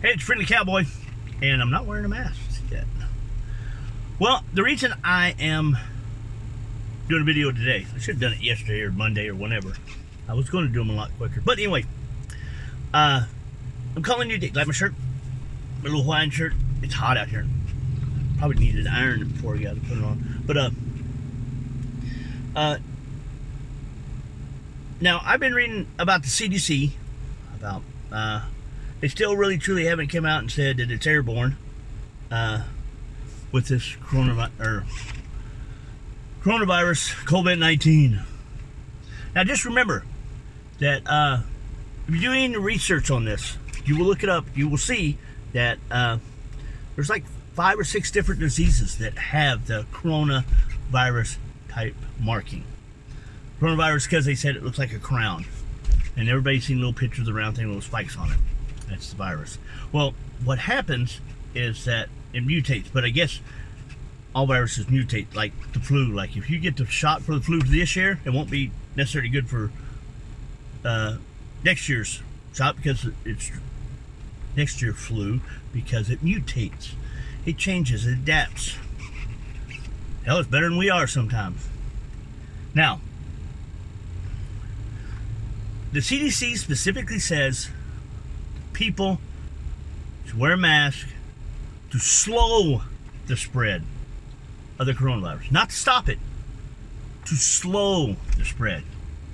Hey, it's Friendly Cowboy, and I'm not wearing a mask yet. Well, the reason I am doing a video today, I should have done it yesterday or Monday or whenever. I was going to do them a lot quicker. But anyway, I'm calling you today. Like my shirt, my little Hawaiian shirt. It's hot out here. Probably needed an iron before I got to put it on. But now I've been reading about the CDC, about they still really truly haven't come out and said that it's airborne with this coronavirus, COVID-19. Now just remember that if you're doing research on this, you will look it up, you will see that there's like 5 or 6 different diseases that have the coronavirus type marking. Coronavirus because they said it looks like a crown. And everybody's seen little pictures of the round thing with little spikes on it. That's the virus. Well, what happens is that it mutates. But I guess all viruses mutate, like the flu. Like if you get the shot for the flu this year, it won't be necessarily good for next year's shot because it's next year flu because it mutates. It changes, it adapts. Hell, it's better than we are sometimes. Now, the CDC specifically says people should wear a mask to slow the spread of the coronavirus. Not to stop it, to slow the spread.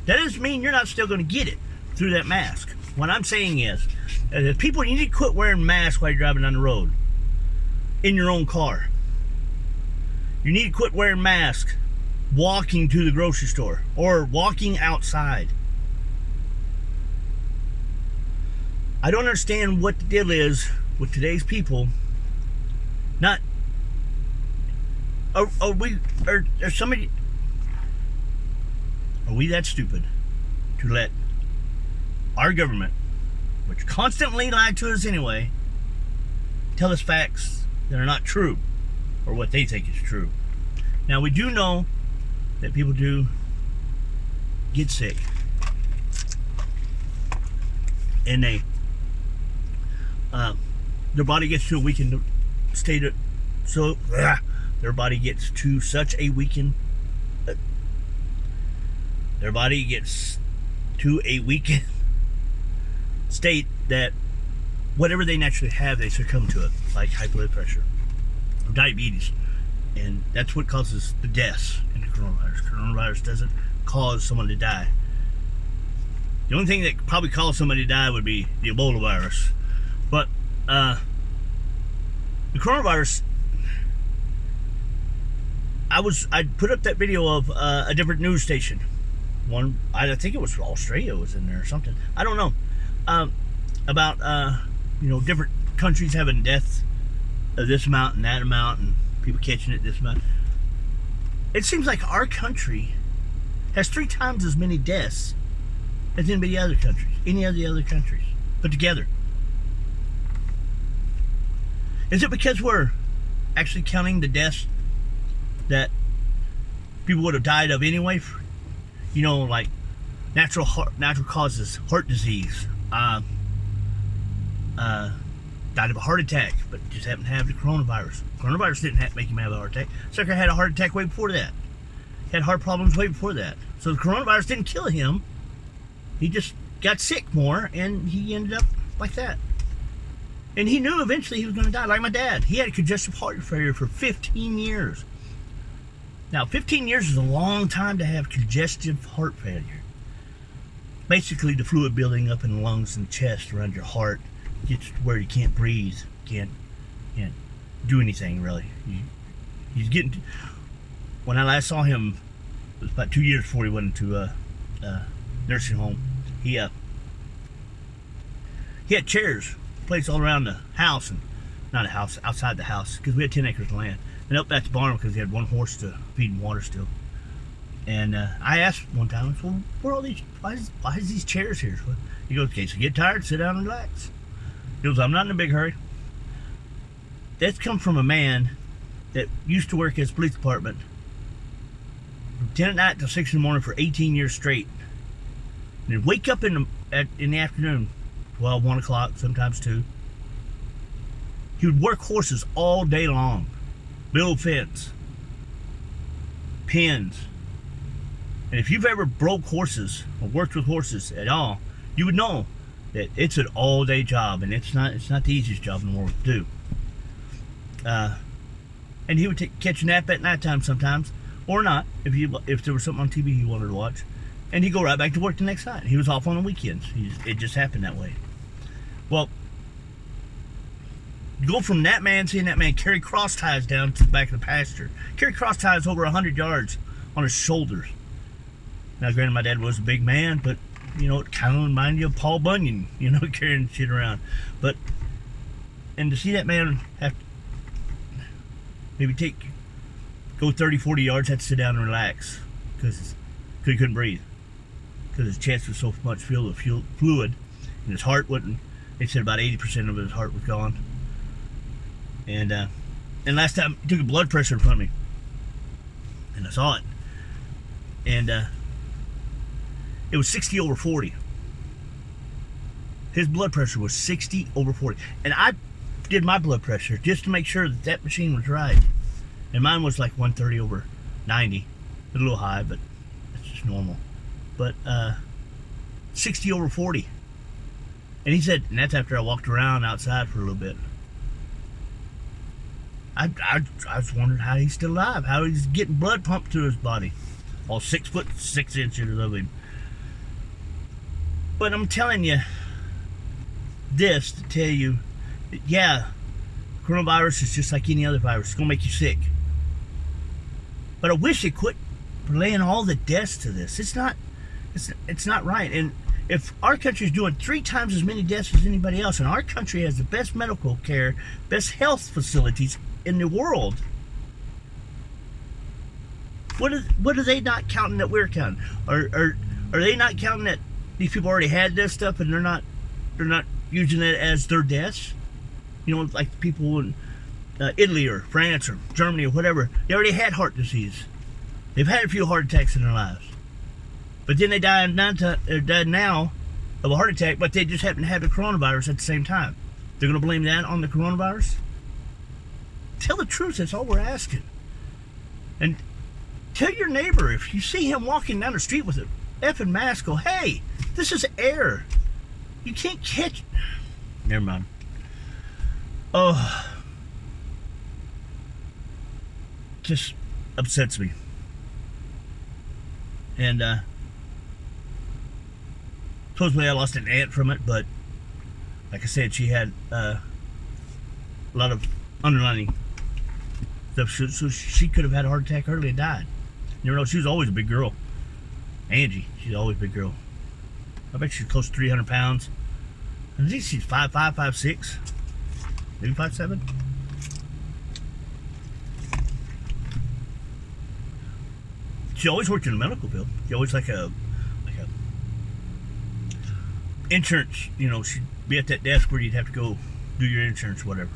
That doesn't mean you're not still going to get it through that mask. What I'm saying is, that people, you need to quit wearing masks while you're driving down the road in your own car. You need to quit wearing masks walking to the grocery store or walking outside. I don't understand what the deal is with today's people. Not are we that stupid to let our government, which constantly lied to us anyway, tell us facts that are not true or what they think is true? Now we do know that people do get sick and their body gets to a weakened state of, so their body gets to such a weakened state that whatever they naturally have, they succumb to it, like high blood pressure or diabetes, and that's what causes the deaths in the coronavirus. Coronavirus doesn't cause someone to die. The only thing that could probably cause somebody to die would be the Ebola virus. But the coronavirus, I put up that video of a different news station. One, I think it was Australia was in there or something. I don't know. About different countries having deaths of this amount and that amount, and people catching it this amount. It seems like our country has 3 times as many deaths as any of the other countries put together. Is it because we're actually counting the deaths that people would have died of anyway? Like natural causes, heart disease, died of a heart attack, but just happened to have the coronavirus. Coronavirus didn't make him have a heart attack. Sucker had a heart attack way before that. He had heart problems way before that. So the coronavirus didn't kill him. He just got sick more, and he ended up like that. And he knew eventually he was going to die, like my dad. He had congestive heart failure for 15 years. Now, 15 years is a long time to have congestive heart failure. Basically, the fluid building up in the lungs and chest around your heart gets to where you can't breathe, can't do anything really. He's getting. When I last saw him, it was about 2 years before he went into a nursing home. He had chairs placed all around the house, and not a house, outside the house, because we had 10 acres of land, and up at the barn because he had 1 horse to feed and water still. And I asked one time, well, where are all these? Why is these chairs here? He goes, okay, so get tired, sit down and relax. He goes, I'm not in a big hurry. That's come from a man that used to work at his police department from 10 at night till 6 in the morning for 18 years straight. And he'd wake up in the afternoon, 12, 1 o'clock, sometimes 2, He would work horses all day long. Build fence. Pins. And if you've ever broke horses or worked with horses at all, you would know that it's an all-day job, and it's not the easiest job in the world to do. And he would catch a nap at nighttime sometimes, or not, if there was something on TV he wanted to watch, and he'd go right back to work the next night. He was off on the weekends. It just happened that way. Well, go from that man, seeing that man carry cross ties down to the back of the pasture. Carry cross ties over 100 yards on his shoulders. Now, granted, my dad was a big man, but, it kind of reminded you of Paul Bunyan, carrying shit around. And to see that man have to maybe go 30, 40 yards, had to sit down and relax because he couldn't breathe. Because his chest was so much filled with fluid, and his heart wasn't. They said about 80% of his heart was gone. And last time he took a blood pressure in front of me, and I saw it, and it was 60 over 40. His blood pressure was 60 over 40, and I did my blood pressure just to make sure that machine was right, and mine was like 130 over 90, a little high, but that's just normal. But 60 over 40. And he said, and that's after I walked around outside for a little bit. I was wondering how he's still alive, how he's getting blood pumped to his body. All 6'6" of him. But I'm telling you this to tell you that, yeah, coronavirus is just like any other virus. It's going to make you sick. But I wish it quit relaying all the deaths to this. It's not right. And if our country is doing 3 times as many deaths as anybody else, and our country has the best medical care, best health facilities in the world, what are they not counting that we're counting? Are they not counting that these people already had this stuff and they're not using it as their deaths? Like people in Italy or France or Germany or whatever, they already had heart disease. They've had a few heart attacks in their lives. But then they died now of a heart attack, but they just happen to have the coronavirus at the same time. They're going to blame that on the coronavirus? Tell the truth, that's all we're asking. And tell your neighbor, if you see him walking down the street with an effing mask, go, hey, this is air. You can't catch... Never mind. Oh. Just upsets me. And, supposedly I lost an aunt from it, but like I said, she had a lot of underlying stuff, so she could have had a heart attack early and died. You know, she was always a big girl. Angie, she's always a big girl. I bet she's close to 300 pounds. I think she's 5'5", 5'6", maybe 5'7". She always worked in the medical field. She always like a insurance, she'd be at that desk where you'd have to go do your insurance, whatever.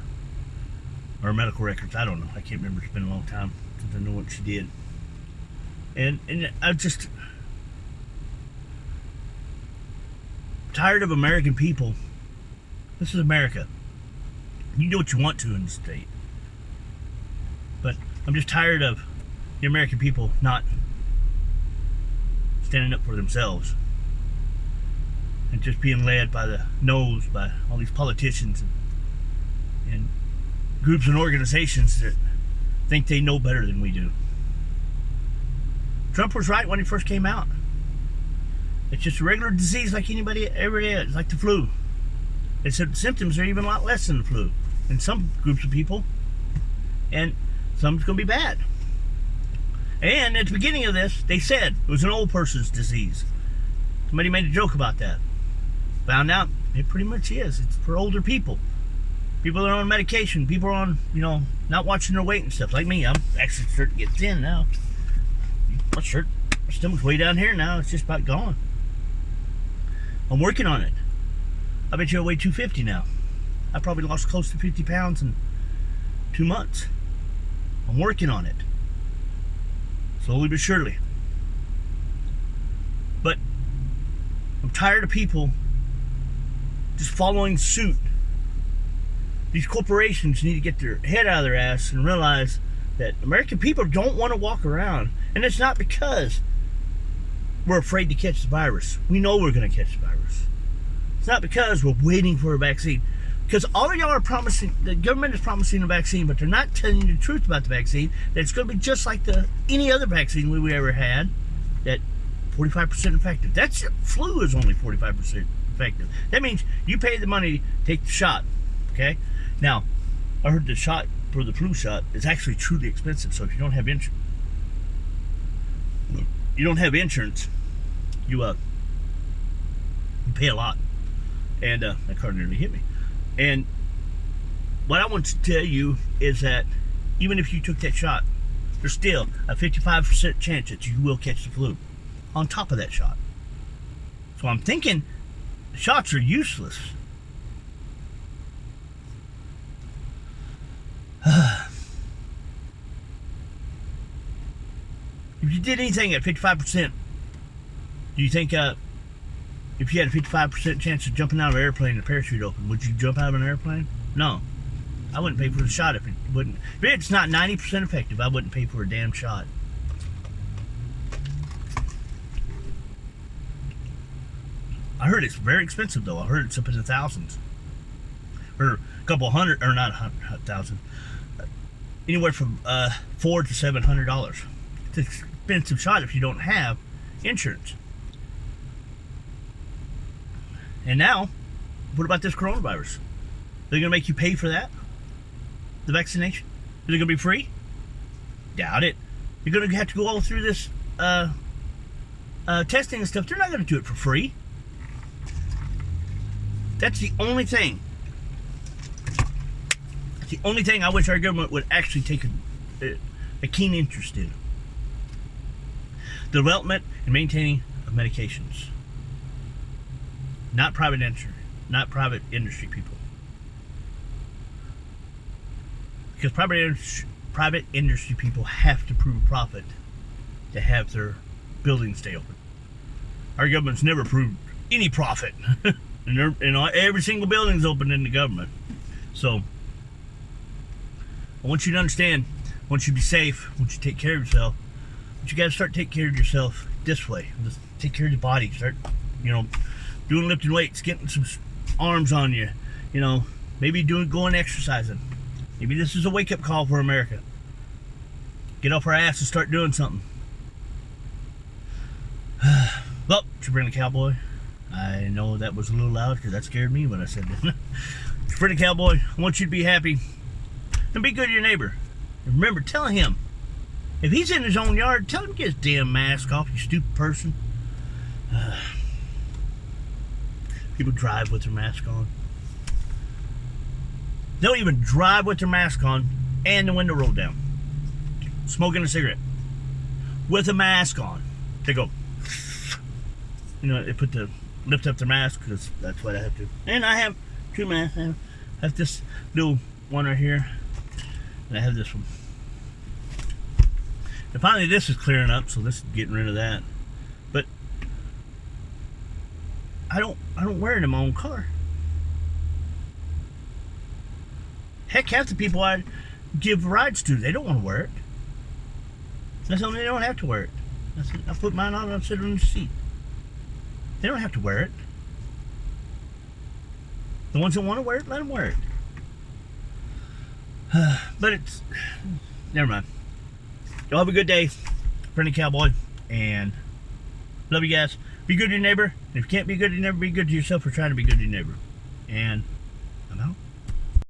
Or medical records, I don't know. I can't remember. It's been a long time since I know what she did. And I'm just tired of American people. This is America. You do what you want to in the state. But I'm just tired of the American people not standing up for themselves. And just being led by the nose by all these politicians and groups and organizations that think they know better than we do. Trump was right when he first came out. It's just a regular disease like anybody ever is, like the flu. They said the symptoms are even a lot less than the flu in some groups of people, and some's going to be bad. And at the beginning of this, they said it was an old person's disease. Somebody made a joke about that. Found out it pretty much is. It's for older people. People that are on medication. People are on, not watching their weight and stuff. Like me, I'm actually starting to get thin now. My stomach's way down here now. It's just about gone. I'm working on it. I bet you I weigh 250 now. I probably lost close to 50 pounds in 2 months. I'm working on it. Slowly but surely. But I'm tired of people just following suit these corporations need to get their head out of their ass and realize that American people don't want to walk around. And it's not because we're afraid to catch the virus. We know we're going to catch the virus. It's not because we're waiting for a vaccine. Because all of y'all are promising, the government is promising a vaccine, but they're not telling you the truth about the vaccine. That it's going to be just like any other vaccine we ever had, that 45% effective. That's flu is only 45% effective. That means you pay the money to take the shot. Okay? Now, I heard the shot for the flu shot is actually truly expensive. So if you don't have insurance, you pay a lot. And that car nearly hit me. And what I want to tell you is that even if you took that shot, there's still a 55% chance that you will catch the flu on top of that shot. So I'm thinking shots are useless. If you did anything at 55%, do you think if you had a 55% chance of jumping out of an airplane and the parachute open, would you jump out of an airplane? No. I wouldn't pay for the shot if it wouldn't. If it's not 90% effective, I wouldn't pay for a damn shot. I heard it's very expensive though. I heard it's up in the thousands. Or a couple hundred, or not a thousand. Anywhere from $400 to $700. It's an expensive shot if you don't have insurance. And now, what about this coronavirus? They're going to make you pay for that? The vaccination? Is it going to be free? Doubt it. You're going to have to go all through this testing and stuff. They're not going to do it for free. That's the only thing. That's the only thing I wish our government would actually take a keen interest in. The development and maintaining of medications. Not private industry people. Because private industry people have to prove a profit to have their buildings stay open. Our government's never proved any profit. and every single building's open in the government. So, I want you to understand, I want you to be safe, I want you to take care of yourself. But you got to start taking care of yourself this way. Just take care of your body. Start, doing lifting weights, getting some arms on you, maybe going exercising. Maybe this is a wake-up call for America. Get off our ass and start doing something. Well, Sabrina Cowboy, I know that was a little loud because that scared me when I said that. Sabrina Cowboy, I want you to be happy and be good to your neighbor. And remember, tell him, if he's in his own yard, tell him to get his damn mask off, you stupid person. People drive with their mask on. They'll even drive with their mask on and the window rolled down. Smoking a cigarette. With a mask on. They go. They lift up their mask because that's what I have to. And I have two masks. I have this little one right here. And I have this one. And finally this is clearing up, so this is getting rid of that. But I don't wear it in my own car. Heck, half the people I give rides to, they don't want to wear it. That's something they don't have to wear it. I put mine on and I sit on the seat. They don't have to wear it. The ones that want to wear it, let them wear it. But never mind. Y'all have a good day, friendly cowboy, and love you guys. Be good to your neighbor. And if you can't be good to your neighbor, be good to yourself for trying to be good to your neighbor. And I'm out.